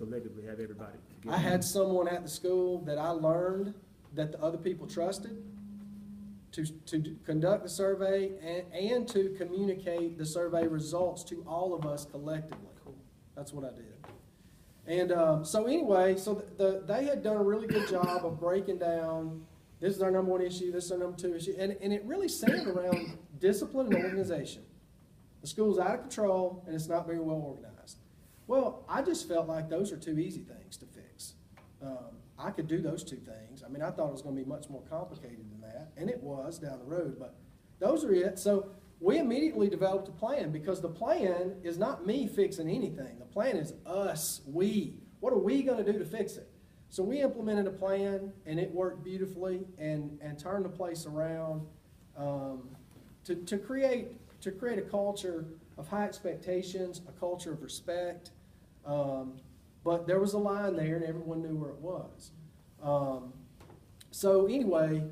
collectively have everybody together? I had someone at the school that I learned that the other people trusted to conduct the survey and to communicate the survey results to all of us collectively. That's what I did. And so anyway, so they had done a really good job of breaking down, this is our number one issue, this is our number two issue, and it really centered around discipline and organization. The school's out of control, and it's not very well organized. Well, I just felt like those are two easy things to fix. I could do those two things. I mean, I thought it was going to be much more complicated than that, and it was down the road, but those are it. So we immediately developed a plan, because the plan is not me fixing anything. The plan is us, we. What are we going to do to fix it? So we implemented a plan, and it worked beautifully, and turned the place around to create a culture of high expectations, a culture of respect. But there was a line there, and everyone knew where it was. So anyway,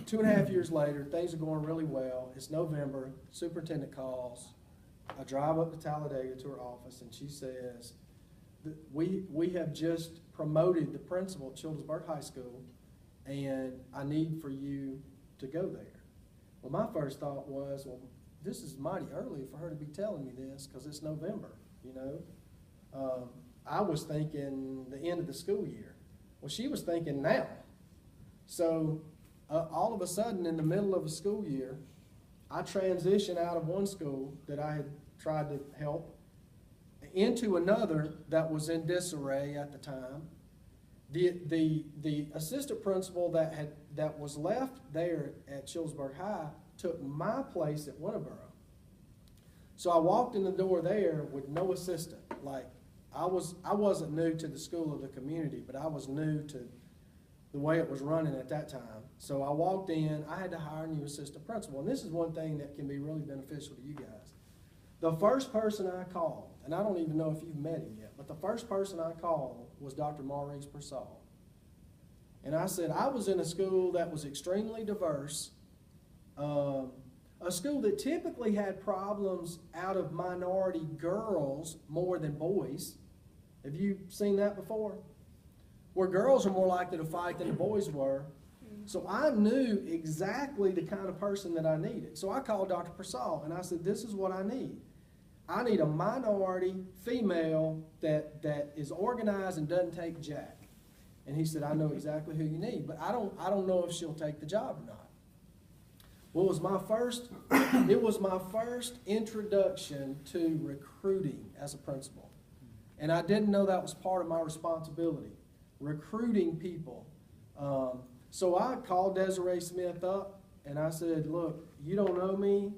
2.5 years later, things are going really well. It's November. Superintendent calls. I drive up to Talladega to her office, and she says, we have just promoted the principal at Childersburg High School, and I need for you to go there. Well, my first thought was, well, this is mighty early for her to be telling me this, because it's November, you know. I was thinking the end of the school year. Well, she was thinking now. So all of a sudden, in the middle of a school year, I transitioned out of one school that I had tried to help into another that was in disarray at the time. The assistant principal that was left there at Childersburg High took my place at Winterboro. So I walked in the door there with no assistant. Like, I wasn't new to the school or the community, but I was new to the way it was running at that time. So I walked in, I had to hire a new assistant principal. And this is one thing that can be really beneficial to you guys. The first person I called, and I don't even know if you've met him yet, but the first person I called was Dr. Maurice Persall. And I said, I was in a school that was extremely diverse, a school that typically had problems out of minority girls more than boys. Have you seen that before? Where girls are more likely to fight than the boys were. So I knew exactly the kind of person that I needed. So I called Dr. Persall, and I said, this is what I need. I need a minority female that is organized and doesn't take jack. And he said, I know exactly who you need, but I don't know if she'll take the job or not. Well, it was my first introduction to recruiting as a principal. And I didn't know that was part of my responsibility, recruiting people. So I called Desiree Smith up, and I said, look, you don't know me.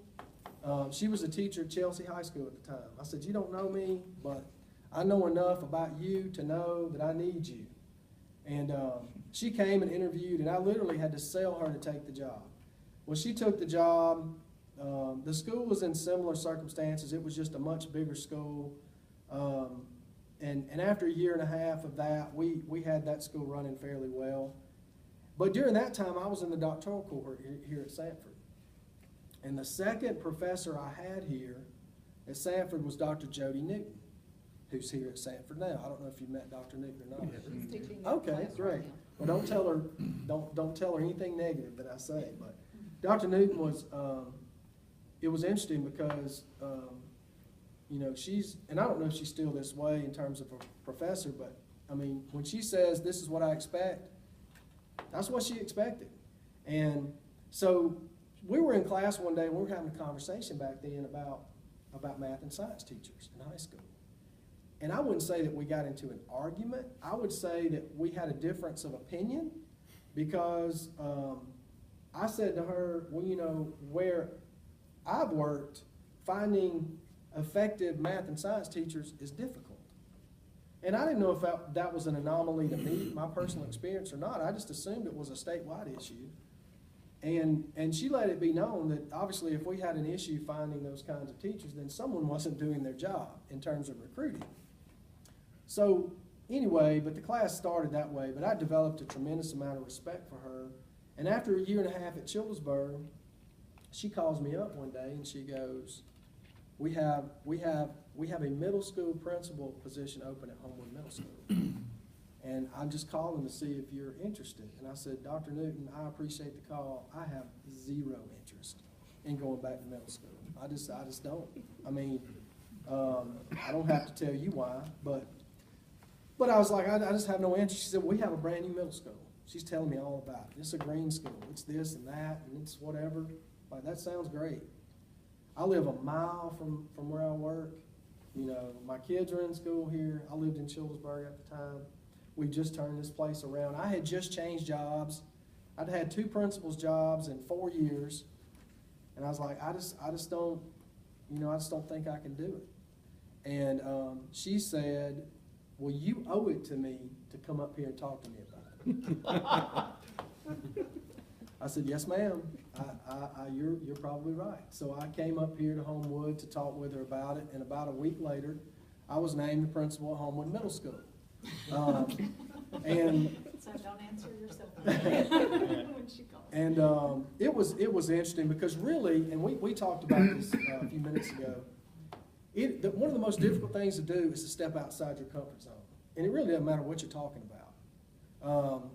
She was a teacher at Chelsea High School at the time. I said, you don't know me, but I know enough about you to know that I need you. And she came and interviewed, and I literally had to sell her to take the job. Well, she took the job. The school was in similar circumstances. It was just a much bigger school. And after a year and a half of that, we had that school running fairly well. But during that time, I was in the doctoral cohort here at Sanford. And the second professor I had here at Sanford was Dr. Jody Newton, who's here at Sanford now. I don't know if you met Dr. Newton or not. He's teaching Okay, great. Well, don't tell her anything negative that I say. But Dr. Newton was, it was interesting because, you know, and I don't know if she's still this way in terms of a professor, but I mean, when she says this is what I expect, that's what she expected. And so we were in class one day, and we were having a conversation back then about math and science teachers in high school. And I wouldn't say that we got into an argument. I would say that we had a difference of opinion, because I said to her, well, you know, where I've worked, finding effective math and science teachers is difficult. And I didn't know if that was an anomaly to me, my personal experience or not. I just assumed it was a statewide issue. And she let it be known that obviously if we had an issue finding those kinds of teachers, then someone wasn't doing their job in terms of recruiting. So anyway, but the class started that way, but I developed a tremendous amount of respect for her. And after a year and a half at Childersburg, she calls me up one day and she goes, we have a middle school principal position open at Homewood Middle School. And I'm just calling to see if you're interested. And I said, Dr. Newton, I appreciate the call. I have zero interest in going back to middle school. I just don't. I mean, I don't have to tell you why, but I was like, I just have no interest. She said, we have a brand new middle school. She's telling me all about it. It's a green school. It's this and that, and it's whatever. Like, that sounds great. I live a mile from where I work. You know, my kids are in school here. I lived in Childersburg at the time. We just turned this place around. I had just changed jobs. I'd had 2 principals' jobs in 4 years. And I was like, I just don't think I can do it. And she said, well, you owe it to me to come up here and talk to me about it. I said, yes, ma'am. You're probably right. So I came up here to Homewood to talk with her about it, and about a week later, I was named the principal at Homewood Middle School. And so don't answer yourself when she calls. And it was interesting because really, and we talked about this a few minutes ago. One of the most difficult things to do is to step outside your comfort zone, and it really doesn't matter what you're talking about.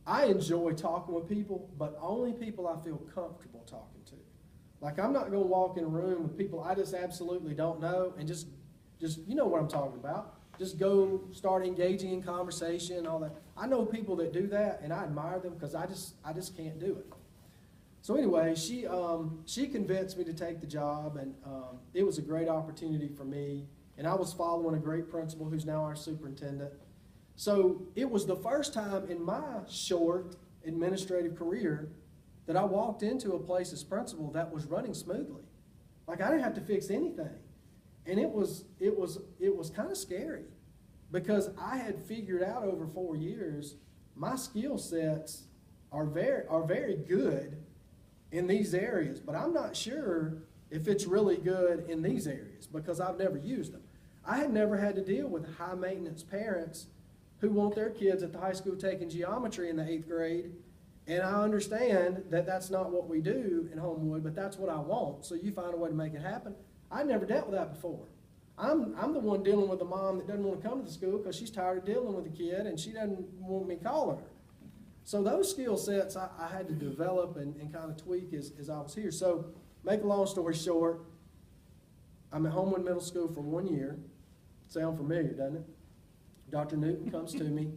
I enjoy talking with people, but only people I feel comfortable talking to. Like, I'm not going to walk in a room with people I just absolutely don't know and just you know what I'm talking about. Just go start engaging in conversation and all that. I know people that do that, and I admire them because I just can't do it. So anyway, she convinced me to take the job, and it was a great opportunity for me. And I was following a great principal who's now our superintendent. So it was the first time in my short administrative career that I walked into a place as principal that was running smoothly. Like, I didn't have to fix anything. And it was kind of scary because I had figured out over 4 years my skill sets are very good in these areas, but I'm not sure if it's really good in these areas because I've never used them. I had never had to deal with high maintenance parents who want their kids at the high school taking geometry in the 8th grade, and I understand that that's not what we do in Homewood, but that's what I want, so you find a way to make it happen. I never dealt with that before. I'm the one dealing with the mom that doesn't want to come to the school because she's tired of dealing with the kid and she doesn't want me calling her. So those skill sets I had to develop and kind of tweak as I was here. So make a long story short, I'm at Homewood Middle School for 1 year. Sound familiar, doesn't it? Dr. Newton comes to me.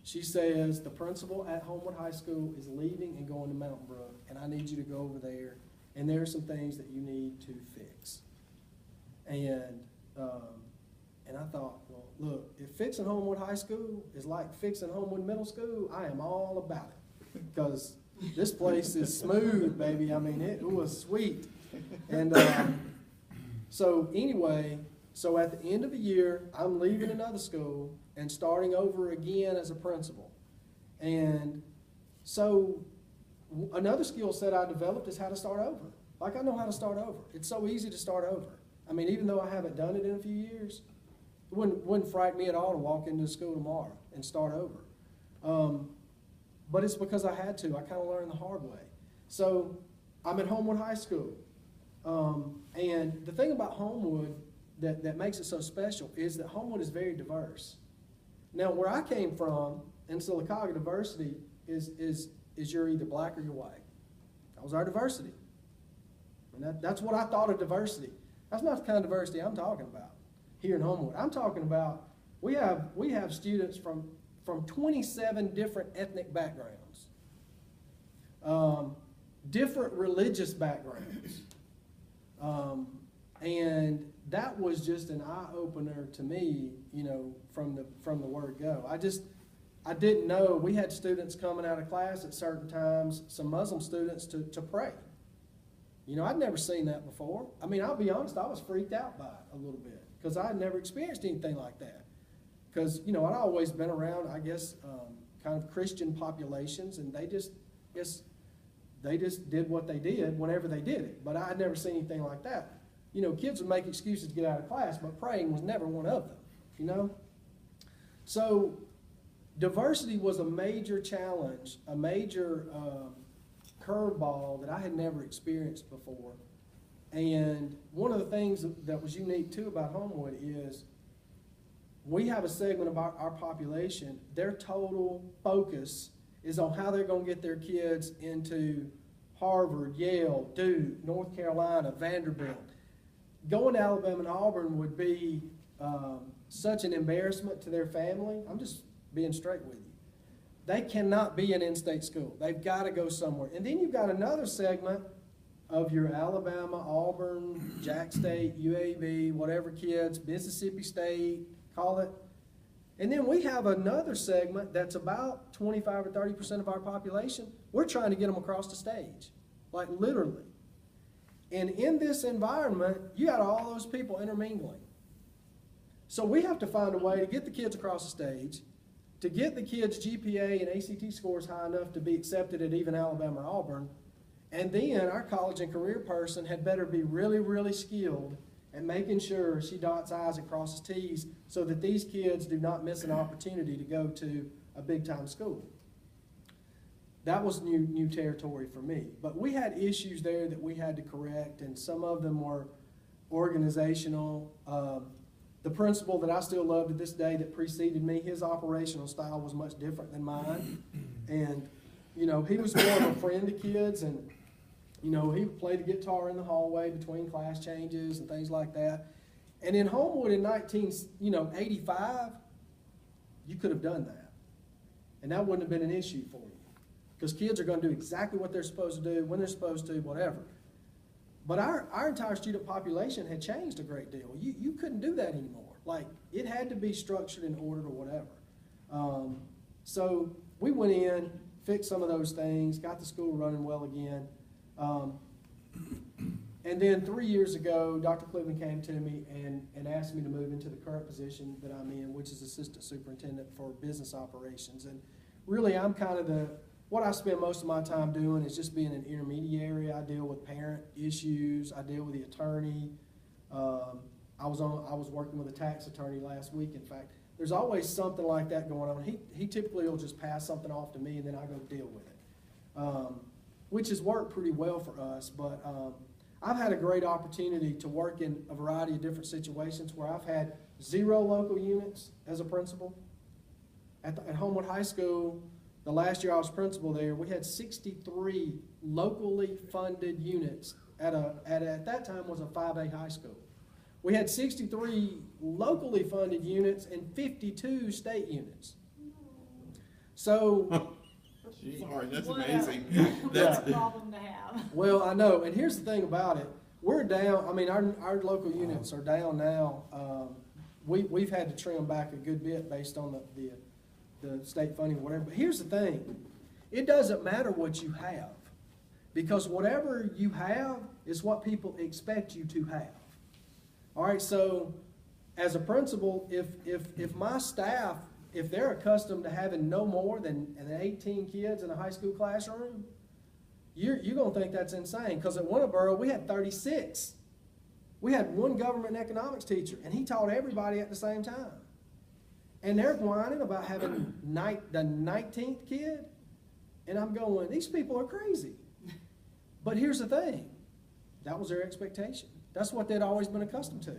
She says, the principal at Homewood High School is leaving and going to Mountain Brook, and I need you to go over there, and there are some things that you need to fix. And I thought, well, look, if fixing Homewood High School is like fixing Homewood Middle School, I am all about it because this place is smooth, baby. I mean, it was sweet. And so anyway, so at the end of the year, I'm leaving another school and starting over again as a principal. And so another skill set I developed is how to start over. Like, I know how to start over. It's so easy to start over. I mean, even though I haven't done it in a few years, it wouldn't frighten me at all to walk into school tomorrow and start over. But it's because I had to. I kind of learned the hard way. So I'm at Homewood High School. And the thing about Homewood that makes it so special is that Homewood is very diverse. Now, where I came from in Sylacauga, diversity is you're either black or you're white. That was our diversity. And that's what I thought of diversity. That's not the kind of diversity I'm talking about here in Homewood. I'm talking about we have students from 27 different ethnic backgrounds, different religious backgrounds, and that was just an eye-opener to me, you know, from the word go. I didn't know. We had students coming out of class at certain times, some Muslim students, to pray. You know, I'd never seen that before. I mean, I'll be honest, I was freaked out by it a little bit because I had never experienced anything like that. Because, you know, I'd always been around, I guess, kind of Christian populations, and they just did what they did whenever they did it. But I had never seen anything like that. You know, kids would make excuses to get out of class, but praying was never one of them, you know? So diversity was a major challenge, a major curveball that I had never experienced before. And one of the things that was unique too about Homewood is we have a segment of our population, their total focus is on how they're going to get their kids into Harvard, Yale, Duke, North Carolina, Vanderbilt. Going to Alabama and Auburn would be such an embarrassment to their family. I'm just being straight with you. They cannot be an in-state school. They've got to go somewhere. And then you've got another segment of your Alabama, Auburn, Jack State, UAB, whatever kids, Mississippi State, call it. And then we have another segment that's about 25 or 30% of our population. We're trying to get them across the stage, like literally. And in this environment, you got all those people intermingling. So we have to find a way to get the kids across the stage, to get the kids' GPA and ACT scores high enough to be accepted at even Alabama or Auburn. And then our college and career person had better be really, really skilled at making sure she dots I's and crosses T's so that these kids do not miss an opportunity to go to a big-time school. That was new territory for me. But we had issues there that we had to correct, and some of them were organizational. The principal that I still love to this day that preceded me, his operational style was much different than mine. And, you know, he was more of a friend to kids, and, you know, he would play the guitar in the hallway between class changes and things like that. And in Homewood in 1985, you could have done that. And that wouldn't have been an issue for you. Because kids are going to do exactly what they're supposed to do, when they're supposed to, whatever. But our entire student population had changed a great deal. You couldn't do that anymore. Like, it had to be structured and ordered or whatever. So we went in, fixed some of those things, got the school running well again. And then 3 years ago, Dr. Cleveland came to me and asked me to move into the current position that I'm in, which is Assistant Superintendent for Business Operations. And really, I'm kind of what I spend most of my time doing is just being an intermediary. I deal with parent issues. I deal with the attorney. I was working with a tax attorney last week. In fact, there's always something like that going on. He typically will just pass something off to me, and then I go deal with it, which has worked pretty well for us. But I've had a great opportunity to work in a variety of different situations where I've had 0 local units as a principal. At Homewood High School, the last year I was principal there, we had 63 locally funded units at that time was a 5A high school. We had 63 locally funded units and 52 state units. So, sorry, that's What amazing. That's a problem to have. well, I know, and here's the thing about it. We're down, I mean, our local units are down now. We've had to trim back a good bit based on the state funding or whatever. But here's the thing. It doesn't matter what you have, because whatever you have is what people expect you to have. All right, so as a principal, if my staff, if they're accustomed to having no more than 18 kids in a high school classroom, you're going to think that's insane. Because at Winterboro, we had 36. We had one government economics teacher, and he taught everybody at the same time. And they're whining about having the 19th kid. And I'm going, these people are crazy. But here's the thing. That was their expectation. That's what they'd always been accustomed to.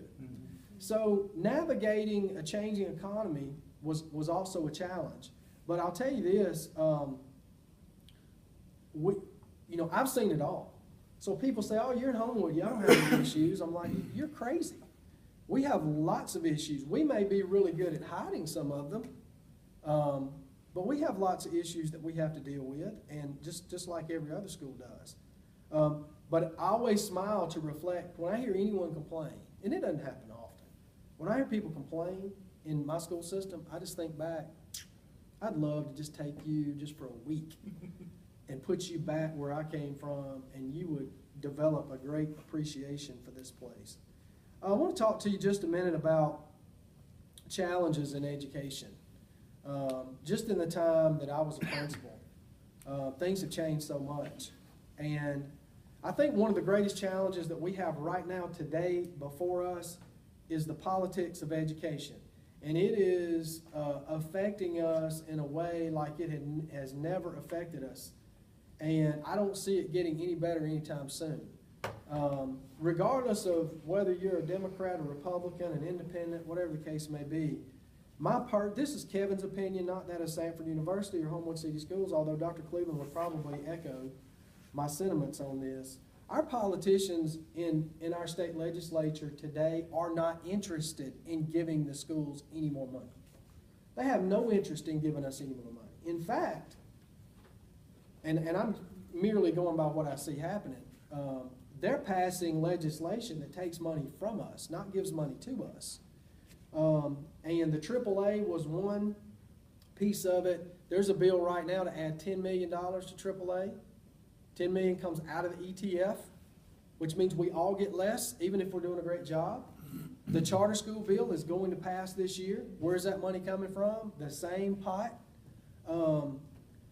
So navigating a changing economy was also a challenge. But I'll tell you this, I've seen it all. So people say, oh, you're in Homewood, you don't have any issues. I'm like, you're crazy. We have lots of issues. We may be really good at hiding some of them, but we have lots of issues that we have to deal with, and just like every other school does. But I always smile to reflect when I hear anyone complain, and it doesn't happen often. When I hear people complain in my school system, I just think back, I'd love to just take you just for a week and put you back where I came from, and you would develop a great appreciation for this place. I want to talk to you just a minute about challenges in education. Just in the time that I was a principal, things have changed so much. And I think one of the greatest challenges that we have right now today before us is the politics of education. And it is affecting us in a way like it has never affected us. And I don't see it getting any better anytime soon. Regardless of whether you're a Democrat or Republican, an independent, whatever the case may be, this is Kevin's opinion, not that of Sanford University or Homewood City Schools, although Dr. Cleveland would probably echo my sentiments on this. Our politicians in our state legislature today are not interested in giving the schools any more money. They have no interest in giving us any more money. In fact, and I'm merely going by what I see happening, they're passing legislation that takes money from us, not gives money to us. And the AAA was one piece of it. There's a bill right now to add $10 million to AAA. $10 million comes out of the ETF, which means we all get less, even if we're doing a great job. The charter school bill is going to pass this year. Where's that money coming from? The same pot.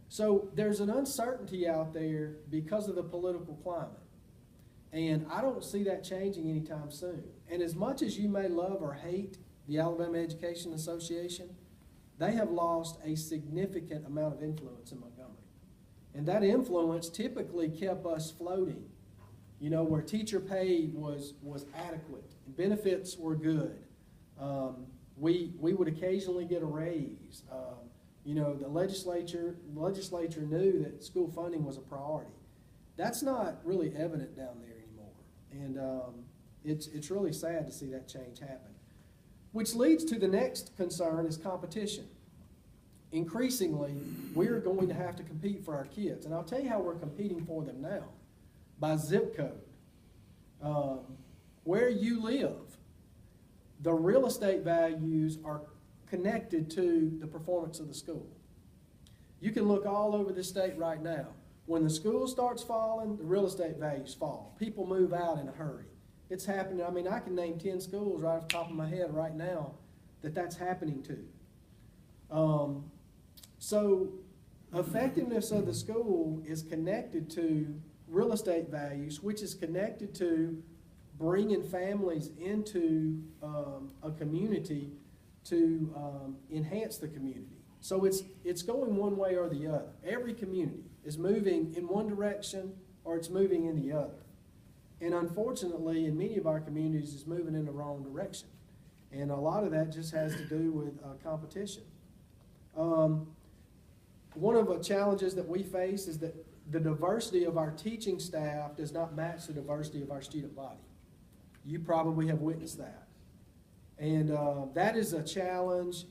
So there's an uncertainty out there because of the political climate. And I don't see that changing anytime soon. And as much as you may love or hate the Alabama Education Association, they have lost a significant amount of influence in Montgomery. And that influence typically kept us floating, you know, where teacher pay was adequate, benefits were good. We would occasionally get a raise. You know, the legislature knew that school funding was a priority. That's not really evident down there anymore. And it's really sad to see that change happen. Which leads to the next concern is competition. Increasingly, we're going to have to compete for our kids. And I'll tell you how we're competing for them now. By zip code. Where you live, the real estate values are connected to the performance of the school. You can look all over the state right now. When the school starts falling, the real estate values fall. People move out in a hurry. It's happening. I mean, I can name 10 schools right off the top of my head right now that's happening to. So effectiveness of the school is connected to real estate values, which is connected to bringing families into a community to enhance the community. So it's going one way or the other. Every community is moving in one direction or it's moving in the other. And unfortunately, in many of our communities, it's moving in the wrong direction. And a lot of that just has to do with competition. One of the challenges that we face is that the diversity of our teaching staff does not match the diversity of our student body. You probably have witnessed that. And that is a challenge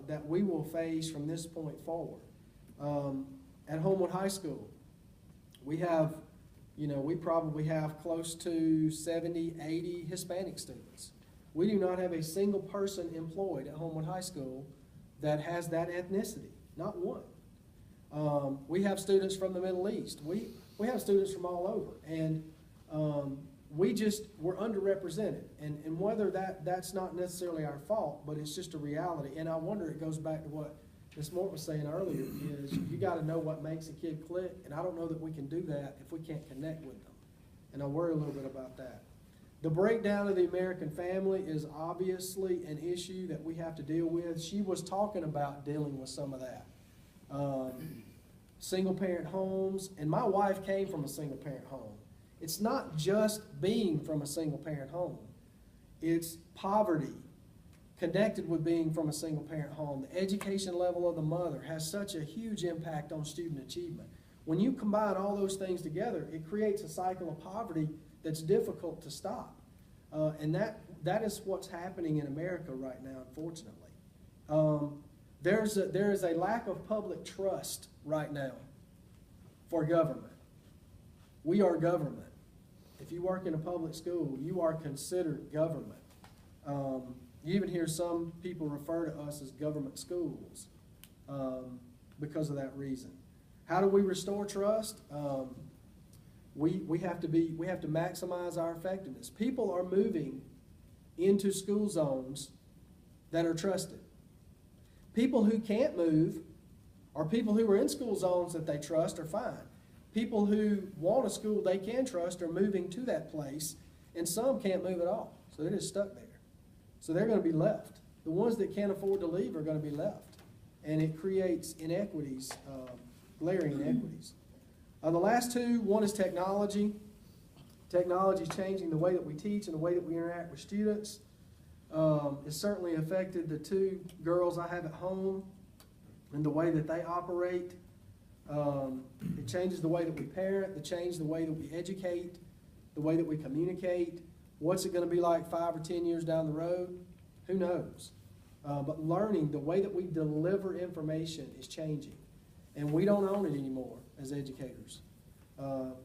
that we will face from this point forward. At Homewood High School, we have, we probably have close to 70, 80 Hispanic students. We do not have a single person employed at Homewood High School that has that ethnicity, not one. We have students from the Middle East. We have students from all over. And we're underrepresented. And whether that's not necessarily our fault, but it's just a reality. And I wonder, it goes back to what Ms. Mort was saying earlier, is you got to know what makes a kid click. And I don't know that we can do that if we can't connect with them. And I worry a little bit about that. The breakdown of the American family is obviously an issue that we have to deal with. She was talking about dealing with some of that. Single parent homes, and my wife came from a single parent home. It's not just being from a single parent home. It's poverty connected with being from a single parent home. The education level of the mother has such a huge impact on student achievement. When you combine all those things together, it creates a cycle of poverty that's difficult to stop. And that is what's happening in America right now, unfortunately. There is a lack of public trust right now for government. We are government. If you work in a public school, you are considered government. You even hear some people refer to us as government schools because of that reason. How do we restore trust? We have to maximize our effectiveness. People are moving into school zones that are trusted. People who can't move, or people who are in school zones that they trust, are fine. People who want a school they can trust are moving to that place, and some can't move at all. So they're just stuck there. So they're going to be left. The ones that can't afford to leave are going to be left. And it creates inequities, glaring inequities. The last two, one is technology. Technology is changing the way that we teach and the way that we interact with students. It's certainly affected the two girls I have at home and the way that they operate. It changes the way that we parent, it changes the way that we educate, the way that we communicate. What's it going to be like 5 or 10 years down the road? Who knows? But learning, the way that we deliver information is changing. And we don't own it anymore as educators.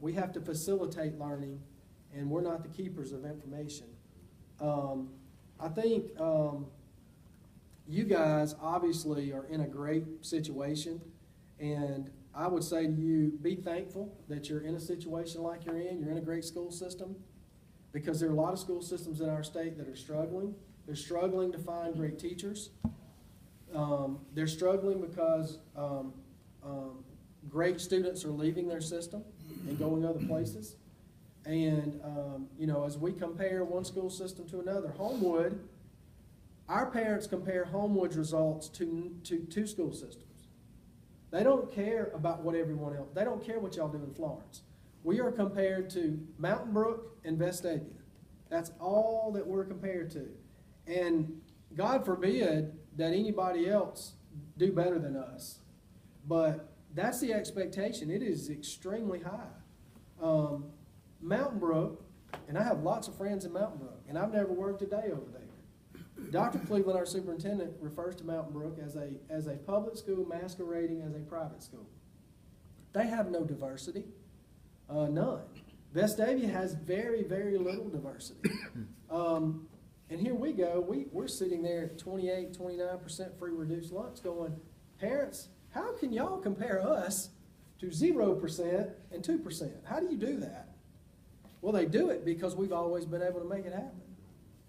We have to facilitate learning, and we're not the keepers of information. I think you guys obviously are in a great situation, and I would say to you, be thankful that you're in a situation like you're in. You're in a great school system, because there are a lot of school systems in our state that are struggling. They're struggling to find great teachers. They're struggling because great students are leaving their system and going other places. And, you know, as we compare one school system to another, Homewood, our parents compare Homewood's results to two school systems. They don't care about what everyone else, they don't care what y'all do in Florence. We are compared to Mountain Brook and Vestavia. That's all that we're compared to. And God forbid that anybody else do better than us. But that's the expectation. It is extremely high. Mountain Brook, and I have lots of friends in Mountain Brook, and I've never worked a day over there. Dr. Cleveland, our superintendent, refers to Mountain Brook as a public school masquerading as a private school. They have no diversity, none. Vestavia has very, very little diversity. And here we go, we're sitting there at 28, 29% free reduced lunch going, parents, how can y'all compare us to 0% and 2%? How do you do that? Well, they do it because we've always been able to make it happen.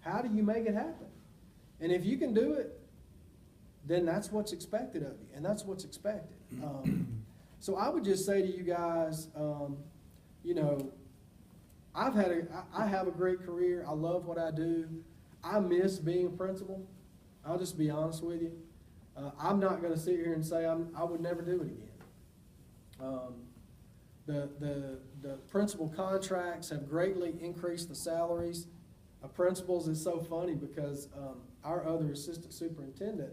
How do you make it happen? And if you can do it, then that's what's expected of you, and that's what's expected. So I would just say to you guys, you know, I have a great career. I love what I do. I miss being a principal. I'll just be honest with you. I'm not going to sit here and say I would never do it again. The principal contracts have greatly increased the salaries of principals. Is so funny because our other assistant superintendent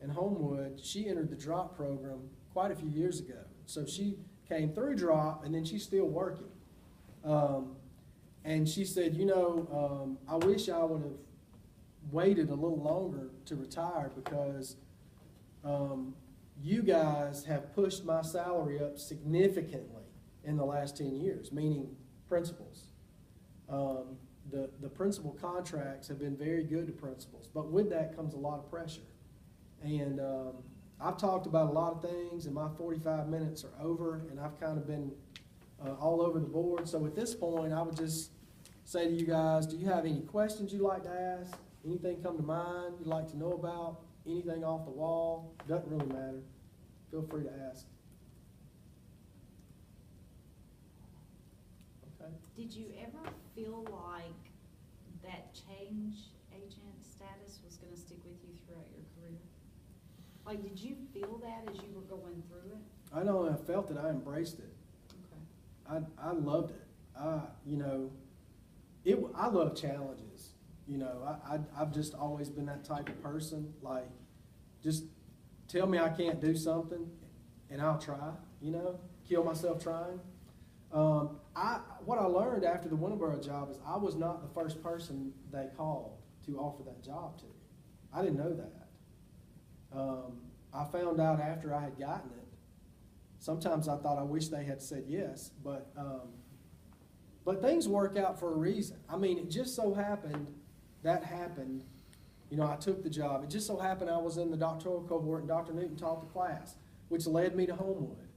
in Homewood, she entered the drop program quite a few years ago. So she came through drop, and then she's still working. And she said, you know, I wish I would have waited a little longer to retire, because you guys have pushed my salary up significantly in the last 10 years, meaning principals. The principal contracts have been very good to principals, but with that comes a lot of pressure. And I've talked about a lot of things, and my 45 minutes are over, and I've kind of been all over the board. So at this point, I would just say to you guys, do you have any questions you'd like to ask? Anything come to mind you'd like to know about? Anything off the wall? Doesn't really matter. Feel free to ask. Okay. Did you ever feel like that change agent status was going to stick with you throughout your career? Like, did you feel that as you were going through it? I know I felt it. I embraced it. Okay. I loved it. You know, I love challenges. You know, I've just always been that type of person. Like, just tell me I can't do something, and I'll try. You know, kill myself trying. What I learned after the Winterboro job is I was not the first person they called to offer that job to. I didn't know that. I found out after I had gotten it. Sometimes I thought I wish they had said yes, but things work out for a reason. I mean, it just so happened that happened. You know, I took the job. It just so happened I was in the doctoral cohort, and Dr. Newton taught the class, which led me to Homewood.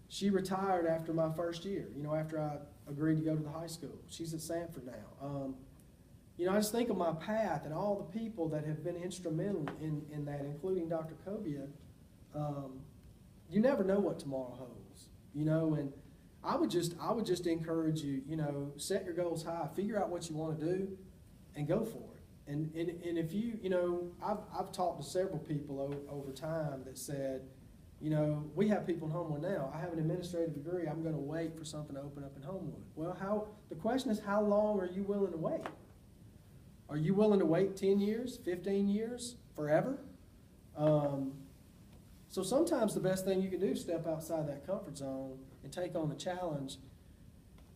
She retired after my first year, you know, after I agreed to go to the high school. She's at Sanford now. You know, I just think of my path and all the people that have been instrumental in that, including Dr. Cobia. You never know what tomorrow holds, you know, and I would just encourage you, you know, set your goals high, figure out what you want to do, and go for it. And if you know, I've talked to several people over time that said, You know, we have people in Homewood now. I have an administrative degree. I'm going to wait for something to open up in Homewood. Well, the question is, how long are you willing to wait? Are you willing to wait 10 years, 15 years, forever? So sometimes the best thing you can do is step outside that comfort zone and take on the challenge.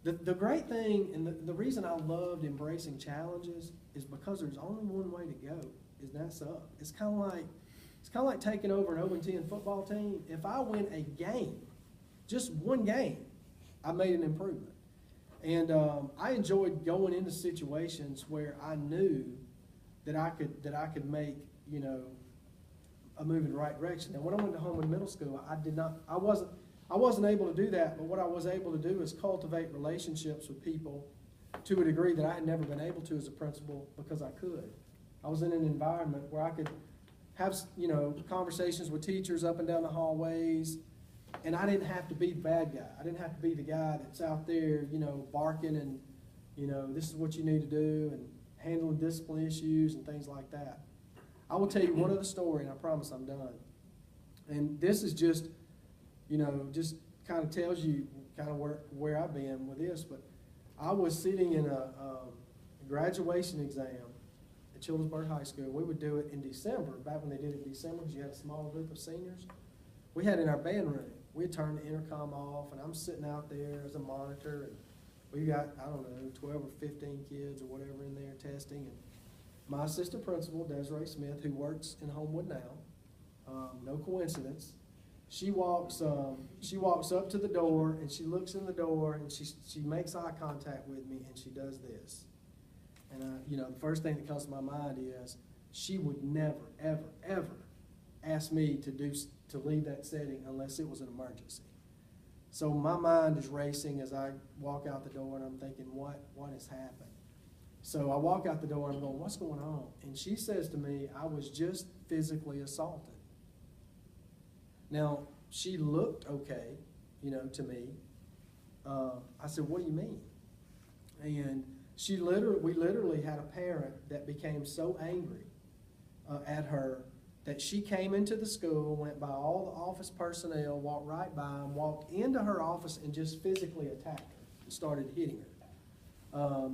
The great thing, and the reason I loved embracing challenges is because there's only one way to go, is that's up. It's kind of like taking over an 0-10 football team. If I win a game, just one game, I made an improvement. And I enjoyed going into situations where I knew that I could make, you know, a move in the right direction. Now, when I went to Homewood Middle School, I wasn't able to do that. But what I was able to do is cultivate relationships with people to a degree that I had never been able to as a principal because I could. I was in an environment where I could have, you know, conversations with teachers up and down the hallways, and I didn't have to be the bad guy. I didn't have to be the guy that's out there, you know, barking and, you know, this is what you need to do, and handling discipline issues and things like that. I will tell you one other story, and I promise I'm done. And this is just, you know, just kind of tells you kind of where I've been with this. But I was sitting in a graduation exam at Childersburg High School. We would do it in December, back when they did it in December, because you had a small group of seniors. We had in our band room. We'd turn the intercom off, and I'm sitting out there as a monitor, and we got, I don't know, 12 or 15 kids or whatever in there testing. And my assistant principal, Desiree Smith, who works in Homewood now, no coincidence, she walks up to the door, and she looks in the door, and she makes eye contact with me, and she does this. And you know, the first thing that comes to my mind is she would never, ever, ever ask me to leave that setting unless it was an emergency. So my mind is racing as I walk out the door, and I'm thinking, what has happened? So I walk out the door, and I'm going, what's going on? And she says to me, I was just physically assaulted. Now, she looked okay, you know, to me. I said, what do you mean? And we literally had a parent that became so angry at her that she came into the school, went by all the office personnel, walked right by them, walked into her office and just physically attacked her and started hitting her.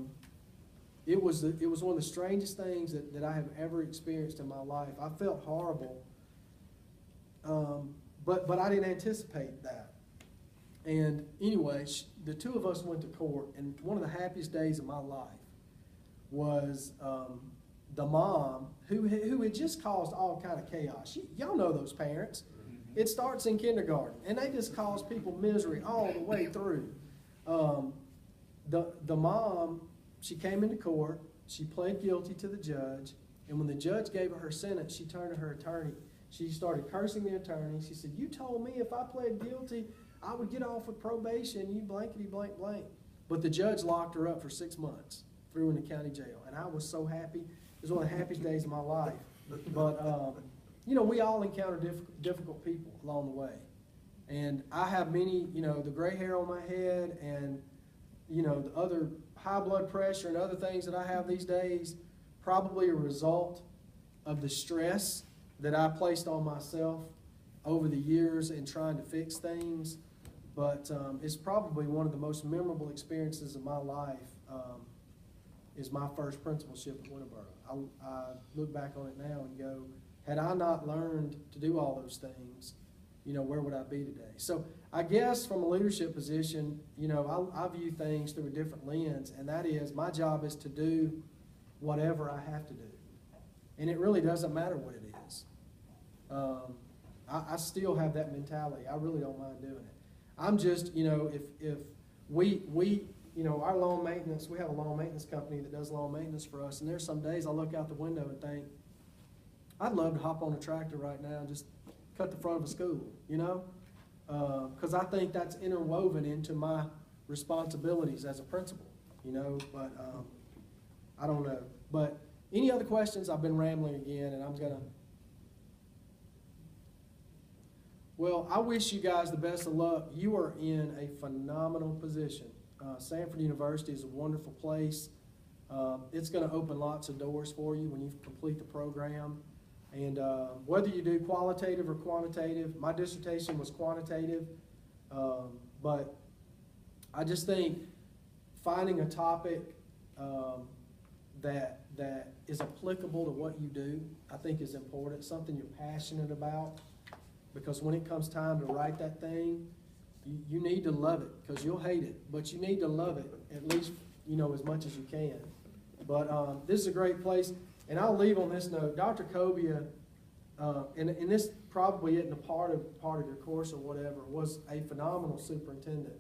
It was one of the strangest things that I have ever experienced in my life. I felt horrible, but I didn't anticipate that. And anyway, the two of us went to court, and one of the happiest days of my life was the mom who had just caused all kind of chaos. Y'all know those parents. It starts in kindergarten, and they just cause people misery all the way through. The mom, she came into court, she pled guilty to the judge, and when the judge gave her sentence, she turned to her attorney. She started cursing the attorney. She said, you told me if I pled guilty, I would get off with probation, you blankety blank blank. But the judge locked her up for 6 months, threw her in the county jail, and I was so happy. It was one of the happiest days of my life. But, you know, we all encounter difficult people along the way. And I have many, you know, the gray hair on my head and, you know, the other high blood pressure and other things that I have these days, probably a result of the stress that I placed on myself over the years in trying to fix things. But it's probably one of the most memorable experiences of my life is my first principalship at Winterboro. I look back on it now and go, had I not learned to do all those things, you know, where would I be today? So I guess from a leadership position, you know, I view things through a different lens, and that is my job is to do whatever I have to do. And it really doesn't matter what it is. I still have that mentality. I really don't mind doing it. I'm just, you know, if we you know, our lawn maintenance, we have a lawn maintenance company that does lawn maintenance for us, and there's some days I look out the window and think, I'd love to hop on a tractor right now and just cut the front of a school, you know? Because I think that's interwoven into my responsibilities as a principal, you know? But I don't know. But any other questions? I've been rambling again, and I'm going to... Well, I wish you guys the best of luck. You are in a phenomenal position. Sanford University is a wonderful place. It's going to open lots of doors for you when you complete the program. And whether you do qualitative or quantitative, my dissertation was quantitative, but I just think finding a topic that is applicable to what you do, I think is important, something you're passionate about, because when it comes time to write that thing, you need to love it, because you'll hate it, but you need to love it at least, you know, as much as you can. But this is a great place, and I'll leave on this note. Dr. Cobia, and this probably isn't a part of your course or whatever, was a phenomenal superintendent.